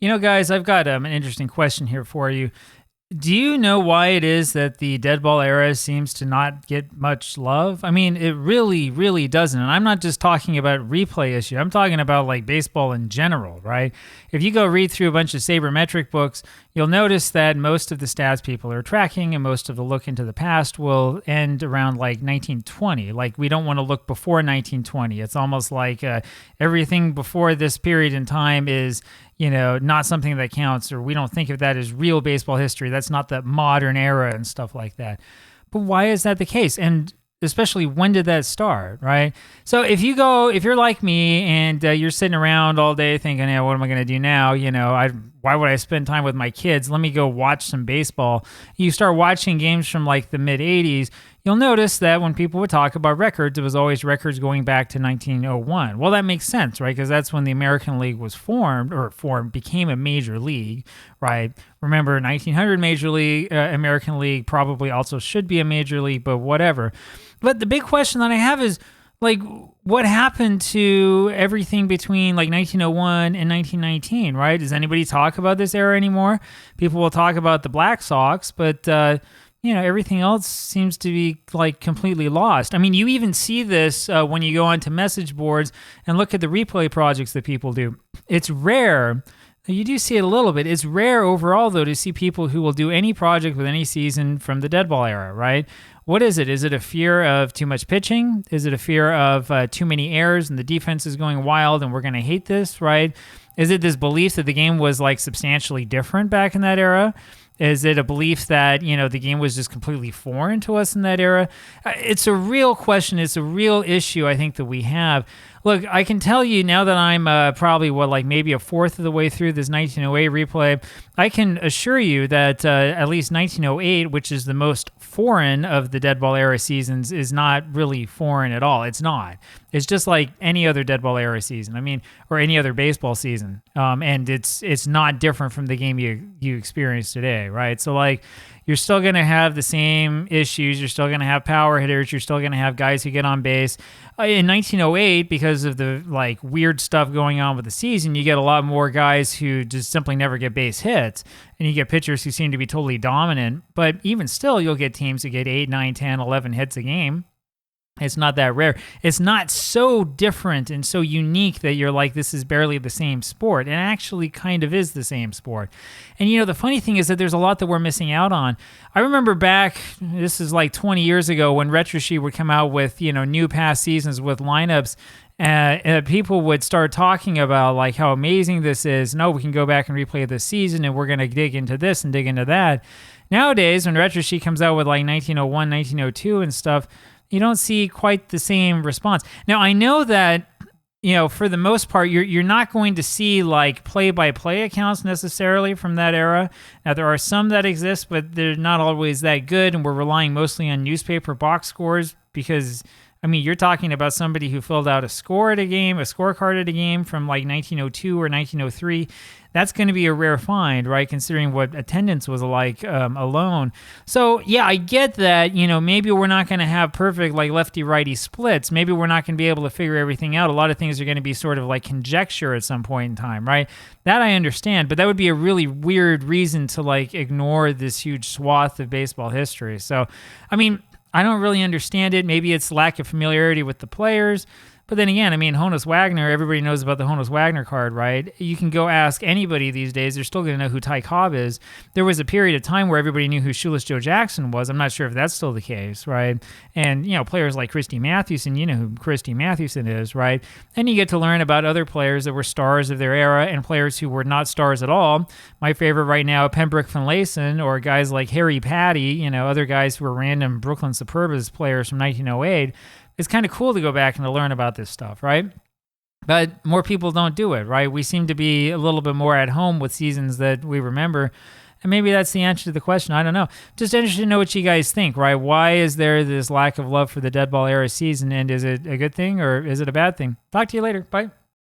You know, guys, I've got an interesting question here for you. Do you know why it is that the Deadball era seems to not get much love? I mean, it really, really doesn't. And I'm not just talking about replay issue. I'm talking about like baseball in general, right? If you go read through a bunch of sabermetric books, you'll notice that most of the stats people are tracking and most of the look into the past will end around like 1920. Like, we don't want to look before 1920. It's almost like everything before this period in time is, not something that counts, or we don't think of that as real baseball history. That's not the modern era and stuff like that. But why is that the case? And especially, when did that start, right? So if you're like me and you're sitting around all day thinking, yeah, what am I going to do now? Why would I spend time with my kids? Let me go watch some baseball. You start watching games from like the mid 80s, you'll notice that when people would talk about records, it was always records going back to 1901. Well, that makes sense, right? Because that's when the American League was became a major league, right? Remember, 1900 Major League, American League probably also should be a major league, but whatever. But the big question that I have is, like, what happened to everything between like 1901 and 1919, right? Does anybody talk about this era anymore? People will talk about the Black Sox, but everything else seems to be like completely lost. I mean, you even see this when you go onto message boards and look at the replay projects that people do. It's rare. You do see it a little bit. It's rare overall, though, to see people who will do any project with any season from the Deadball era, right? What is it? Is it a fear of too much pitching? Is it a fear of too many errors and the defense is going wild and we're going to hate this, right? Is it this belief that the game was like substantially different back in that era? Is it a belief that, the game was just completely foreign to us in that era? It's a real question. It's a real issue, I think, that we have. Look, I can tell you now that I'm probably, maybe a fourth of the way through this 1908 replay, I can assure you that at least 1908, which is the most foreign of the Deadball era seasons, is not really foreign at all. It's not. It's just like any other Deadball era season. Or any other baseball season. And it's not different from the game you experience today, right? So, like, you're still going to have the same issues. You're still going to have power hitters. You're still going to have guys who get on base. In 1908, because of the weird stuff going on with the season, you get a lot more guys who just simply never get base hits, and you get pitchers who seem to be totally dominant. But even still, you'll get teams who get 8, 9, 10, 11 hits a game. It's not that rare. It's not so different and so unique that you're like, this is barely the same sport. It actually kind of is the same sport. And, the funny thing is that there's a lot that we're missing out on. I remember back, this is like 20 years ago, when RetroSheet would come out with, new past seasons with lineups, people would start talking about like how amazing this is. No, we can go back and replay this season, and we're going to dig into this and dig into that. Nowadays, when RetroSheet comes out with like 1901, 1902 and stuff, you don't see quite the same response. Now, I know that, for the most part, you're not going to see like play-by-play accounts necessarily from that era. Now, there are some that exist, but they're not always that good, and we're relying mostly on newspaper box scores because, you're talking about somebody who filled out a scorecard at a game from like 1902 or 1903. That's going to be a rare find, right, considering what attendance was like alone. So, yeah, I get that, maybe we're not going to have perfect like lefty-righty splits. Maybe we're not going to be able to figure everything out. A lot of things are going to be sort of like conjecture at some point in time, right? That I understand, but that would be a really weird reason to like ignore this huge swath of baseball history. So, I don't really understand it. Maybe it's lack of familiarity with the players. But then again, Honus Wagner, everybody knows about the Honus Wagner card, right? You can go ask anybody these days. They're still going to know who Ty Cobb is. There was a period of time where everybody knew who Shoeless Joe Jackson was. I'm not sure if that's still the case, right? And, players like Christy Mathewson, you know who Christy Mathewson is, right? And you get to learn about other players that were stars of their era and players who were not stars at all. My favorite right now, Pembroke Finlayson, or guys like Harry Patty, other guys who were random Brooklyn Superbas players from 1908. It's kind of cool to go back and to learn about this stuff, right? But more people don't do it, right? We seem to be a little bit more at home with seasons that we remember. And maybe that's the answer to the question. I don't know. Just interested to know what you guys think, right? Why is there this lack of love for the Deadball era season? And is it a good thing or is it a bad thing? Talk to you later. Bye.